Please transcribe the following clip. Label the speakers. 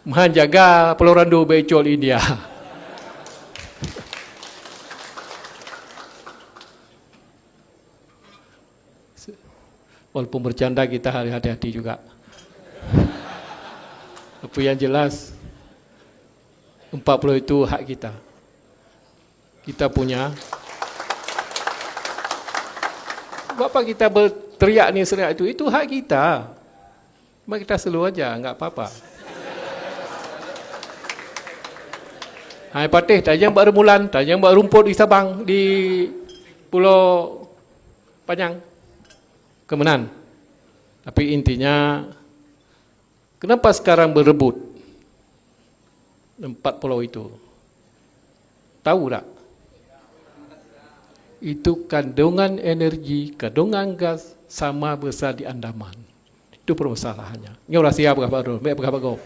Speaker 1: menjaga Pulau Randu Becol India. Walaupun bercanda kita harus hati-hati juga. Tapi yang jelas 40 itu hak kita. Kita punya. Apa kita berteriak ni seriak itu hak kita. Cuma kita slow aja, enggak apa-apa. Hai patih, tajam buat remulan, tajam buat rumput di Sabang, di Pulau Panjang, Kemenan. Tapi intinya, kenapa sekarang berebut 4 pulau itu? Tahu tak? Itu kandungan energi, kandungan gas sama besar di Andaman. Itu permasalahannya. Ini orang siap berapa dulu? Berapa kau?